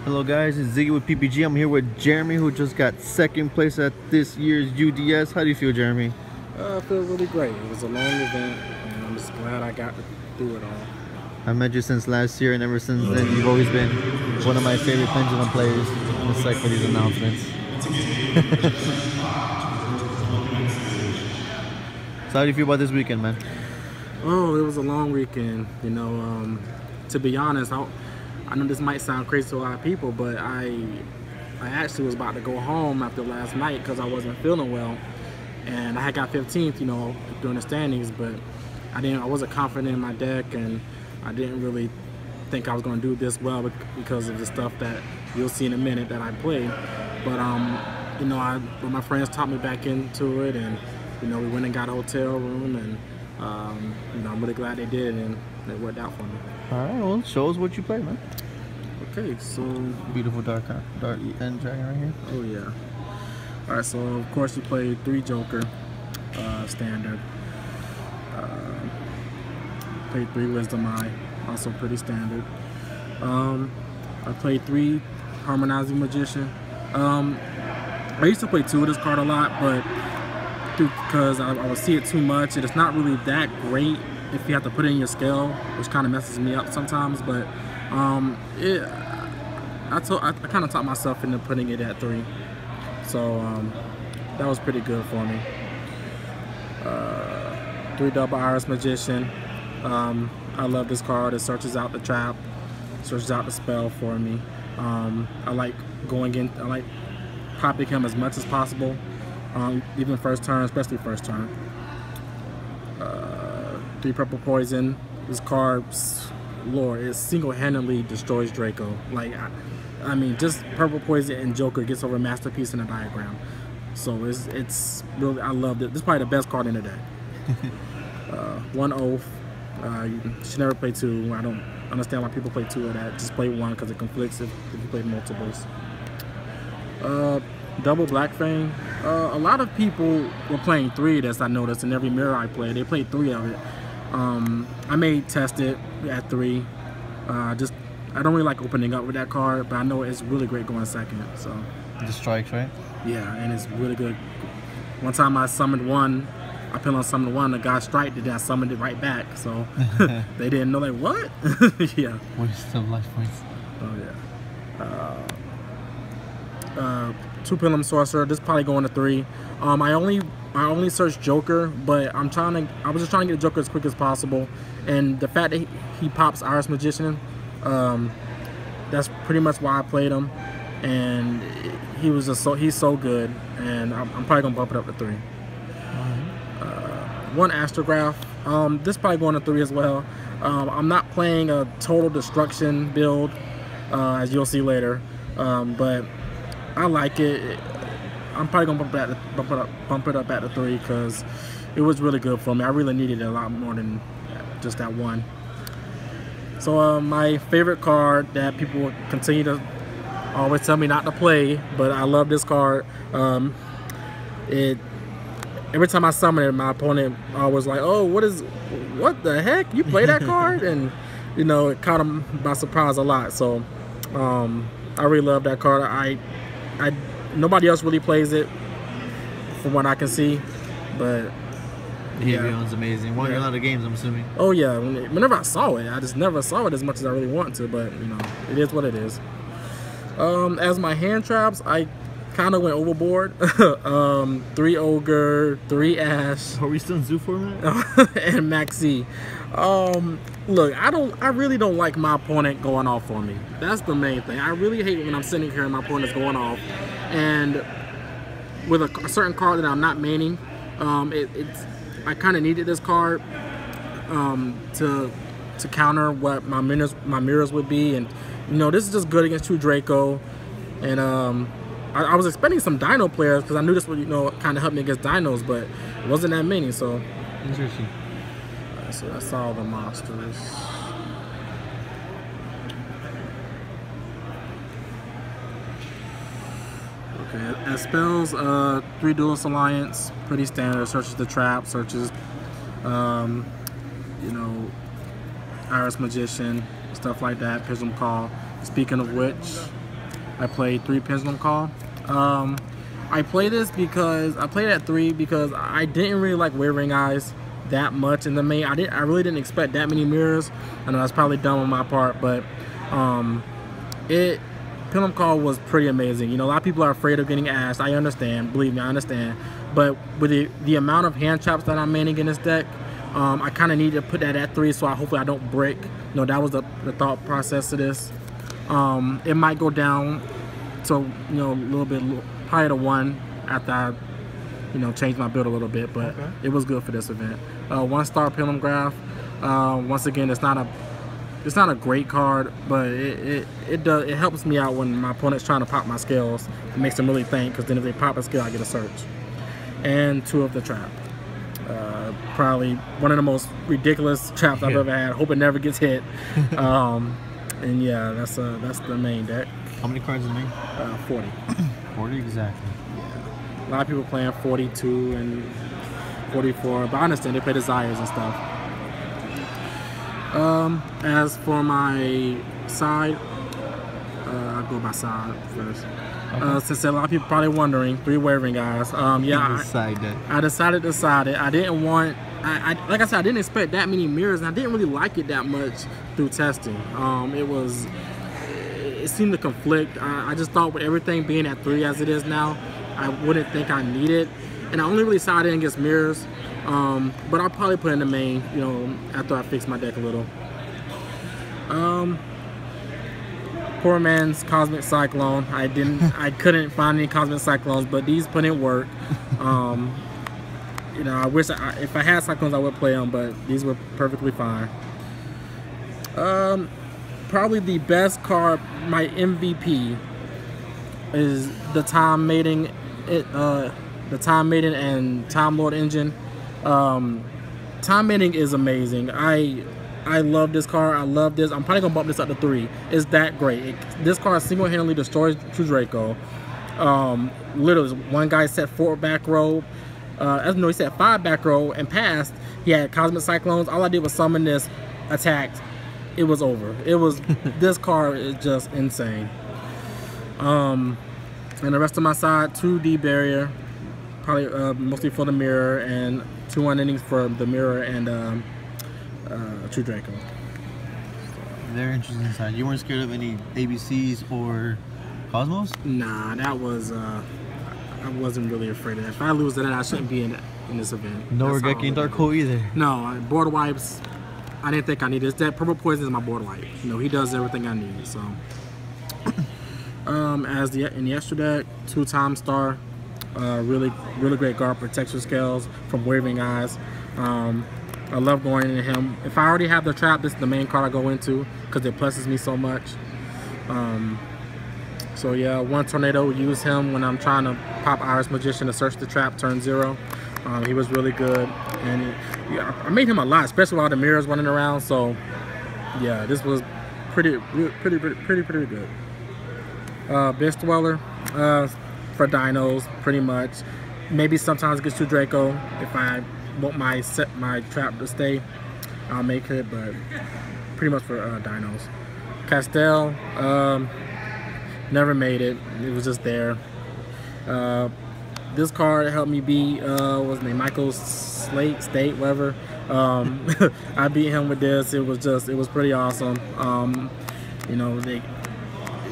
Hello guys, it's Ziggy with PPG. I'm here with Jeremy, who just got second place at this year's UDS. How do you feel, Jeremy? I feel really great. It was a long event, and I'm just glad I got to do it all. I met you since last year, and ever since then, you've always been one of my favorite Pendulum players. Just like for these announcements. So how do you feel about this weekend, man? Oh, it was a long weekend. You know, to be honest, I know this might sound crazy to a lot of people, but I actually was about to go home after last night because I wasn't feeling well, and I had got 15th, you know, during the standings, but I wasn't confident in my deck, and I didn't really think I was going to do this well because of the stuff that you'll see in a minute that I played. But you know, my friends taught me back into it, and you know, we went and got a hotel room, and you know, I'm really glad they did, and it worked out for me. All right, well, show us what you play, man. Okay, so Beautiful dark end dragon right here. Oh yeah. All right, so of course you played 3 Joker, standard. Played 3 Wisdom Eye, also pretty standard. I played 3 Harmonizing Magician. I used to play 2 of this card a lot, but because I would see it too much, and it's not really that great if you have to put it in your scale, which kind of messes me up sometimes. But I kind of taught myself into putting it at 3, so that was pretty good for me. 3 Double Iris Magician. I love this card. It searches out the trap, searches out the spell for me. I like going in. I like popping him as much as possible, even first turn, especially first turn. 3 Purple Poison. This card, Lord, it single-handedly destroys Draco. Like, I mean, just Purple Poison and Joker gets over Masterpiece in a diagram. So it's really, I loved it. This is probably the best card in the deck. 1 Oath. You should never play 2. I don't understand why people play 2 of that. Just play 1 because it conflicts if you play multiples. Double Black Fang. A lot of people were playing 3 of this, I noticed, in every mirror I played. They played 3 of it. I may test it at 3. I don't really like opening up with that card, but I know it's really great going second. So The strikes, right? yeah, and it's really good. One time I summoned 1. I put on summoned 1. The guy striked it, and I summoned it right back. So they didn't know, like, what? Yeah. Waste of life points. Oh yeah. 2 Pendulum Sorcerer. This probably going to 3. I only searched Joker, but I was just trying to get Joker as quick as possible, and the fact that he pops Iris Magician, that's pretty much why I played him, and he's so good, and I'm probably gonna bump it up to 3. 1 Astrograph. This probably going to 3 as well. I'm not playing a total destruction build, as you'll see later, but I like it. I'm probably gonna bump it up at the 3 because it was really good for me. I really needed it a lot more than just that 1. So my favorite card that people continue to always tell me not to play, but I love this card. Every time I summon it, my opponent was like, "Oh, what the heck? You play that card?" And you know, it caught him by surprise a lot. So I really love that card. Nobody else really plays it, from what I can see, but yeah, it's amazing. Won a lot of games, I'm assuming. Oh yeah, whenever I saw it, I just never saw it as much as I really want to. But you know, it is what it is. As my hand traps, I kind of went overboard. 3 Ogre, 3 Ash. Are we still in Zoo format? And Maxi. Look, I really don't like my opponent going off on me. That's the main thing. I really hate when I'm sitting here and my opponent's going off. And with a certain card that I'm not maining, I kind of needed this card to counter what my mirrors would be. And you know, this is just good against 2 Draco. And I was expecting some Dino players because I knew this would, you know, kind of help me against Dinos, but it wasn't that many. So Interesting. So that's all the monsters. Okay, as spells, 3 Duelist Alliance, pretty standard. Searches the trap, searches, you know, Iris Magician, stuff like that. Pendulum Call. Speaking of which, I played 3 Pendulum Call. I play this because I played at 3 because I didn't really like Wavering Eyes that much in the main. I really didn't expect that many mirrors. I know that's probably dumb on my part, but Pendulum Call was pretty amazing. You know, a lot of people are afraid of getting asked. I understand, believe me, I understand. But with the amount of hand traps that I'm manning in this deck, I kind of need to put that at 3, so hopefully I don't break. You know, that was the thought process of this. It might go down to, you know, a little bit, probably to 1 after I, you know, change my build a little bit, but okay. It was good for this event. 1-star Pendulum Graph. Once again, it's not a great card, but it helps me out when my opponent's trying to pop my scales. It makes them really think, because then if they pop a scale, I get a search. And 2 of the trap. Probably one of the most ridiculous traps I've ever had. Hope it never gets hit. And yeah, that's the main deck. How many cards in the main? 40. 40 exactly. Yeah. A lot of people playing 42 and 44, but I understand they play Desires and stuff. As for my side, I'll go by side first. Okay. Since a lot of people probably wondering, 3 Wavering Eyes. Yeah, I decided to side it. I didn't want, like I said, I didn't expect that many mirrors, and I didn't really like it that much through testing. It seemed to conflict. I just thought with everything being at 3 as it is now, I wouldn't think I need it. And I only really sided against mirrors. But I'll probably put in the main, you know, after I fix my deck a little. Poor man's Cosmic Cyclone. I couldn't find any Cosmic Cyclones, but these put in work. You know, I wish if I had Cyclones, I would play them, but these were perfectly fine. Probably the best card, my MVP, is the Time Maiden, the Time Maiden and Time Lord engine. Time Maiden is amazing. I love this card. I love this. I'm probably gonna bump this up to 3. It's that great. This card single-handedly destroys True Draco. Literally, one guy set 4 back row. No, he set 5 back row and passed. He had Cosmic Cyclones. All I did was summon this, attacked. It was over. It was this card is just insane. And the rest of my side, 2D barrier, probably mostly for the mirror, and 2 endings for the mirror and True Draco. Very interesting side. You weren't scared of any ABCs or Cosmos? Nah, that was I wasn't really afraid of that. If I lose to that, I shouldn't be in this event. No Regeki and Dark Hole either. No, board wipes. I didn't think I needed this. That Purple Poison is my board wipe. You know, he does everything I need. So, in the extra deck, 2 Time Star. Really great guard protection scales from Wavering Eyes. I love going into him. If I already have the trap, this is the main card I go into because it pluses me so much. So yeah, 1 Tornado, use him when I'm trying to pop Iris Magician to search the trap, turn 0. He was really good, and I made him a lot, especially with all the mirrors running around. So yeah, this was pretty good. Best Dweller for dinos, pretty much. Maybe sometimes gets to Draco if I want my trap to stay. I'll make it, but pretty much for dinos. Castell, never made it. It was just there. This card helped me beat what's his name, Michael State, whatever. I beat him with this. It was pretty awesome. You know, they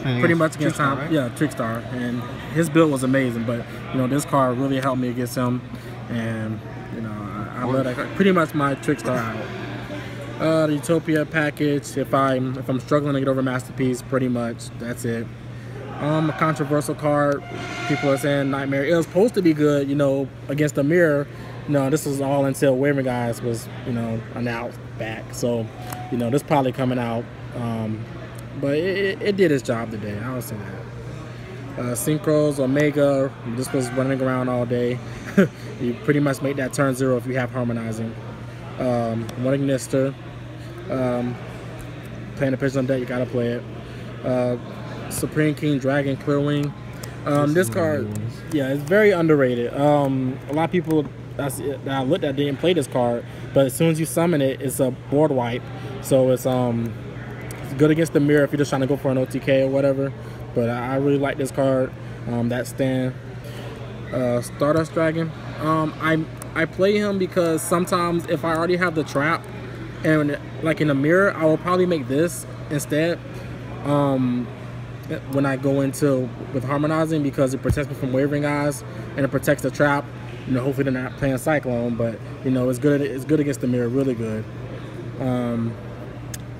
pretty much against time, right? Yeah, Trickstar, and his build was amazing. But you know, this card really helped me against him, and you know, I love that card. Pretty much my Trickstar out. The Utopia package. If I'm struggling to get over Masterpiece, pretty much that's it. A controversial card. People are saying Nightmare. It was supposed to be good, you know, against the mirror. No, this was all until Wavering Eyes was, you know, announced back. So, you know, this probably coming out. But it did its job today. I would say that. Synchros, Omega. This was running around all day. You pretty much make that turn 0 if you have Harmonizing. One Ignister. Playing the Pendulum deck, you gotta play it. Supreme King Dragon Clearwing. This card, yeah, it's very underrated. A lot of people that I looked at didn't play this card, but as soon as you summon it, it's a board wipe. So it's good against the mirror if you're just trying to go for an OTK or whatever. But I really like this card. That stand. Stardust Dragon. I play him because sometimes if I already have the trap and like in the mirror, I will probably make this instead when I go into with harmonizing, because it protects me from wavering eyes and it protects the trap. You know, hopefully they're not playing Cyclone, but you know, it's good against the mirror, really good.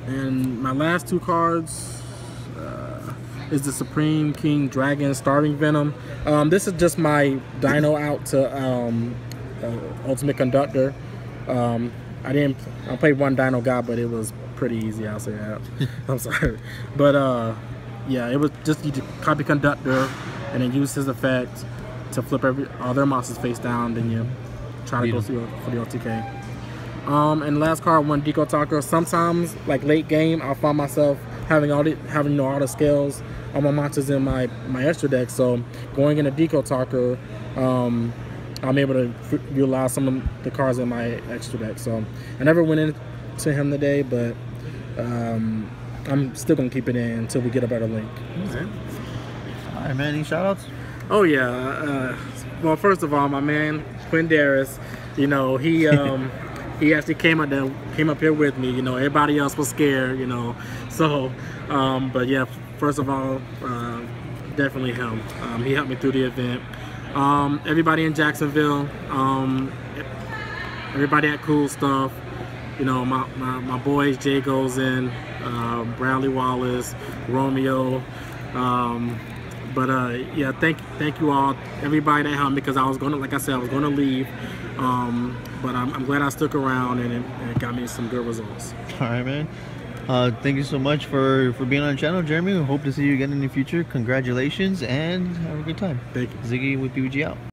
And my last two cards is the Supreme King Dragon Starving Venom. This is just my Dino out to Ultimate Conductor. I played one Dino guy, but it was pretty easy, I'll say that. I'm sorry. But yeah, it was just you copy Conductor and then use his effect to flip all their monsters face down, then you try to go for the OTK. And last card, one Deco Talker. Sometimes, like late game, I'll find myself having all the scales on my monsters in my extra deck. So going into Deco Talker, I'm able to utilize some of the cards in my extra deck. So I never went into him today, but I'm still gonna keep it in until we get a better link. All right, man. Any shout outs? Oh yeah. Well, first of all, my man Quindaris, you know, he actually came up here with me. You know, everybody else was scared. You know, so but yeah, first of all, definitely him. He helped me through the event. Everybody in Jacksonville, everybody at Cool Stuff. You know, my boys Jay goes in, Bradley Wallace, Romeo. Yeah, thank you all, everybody that helped me, because I was gonna, like I said, I was gonna leave. But I'm glad I stuck around, and it got me some good results. All right, man. Thank you so much for being on the channel, Jeremy. We hope to see you again in the future. Congratulations, and have a good time. Thank you. Ziggy with PBG out.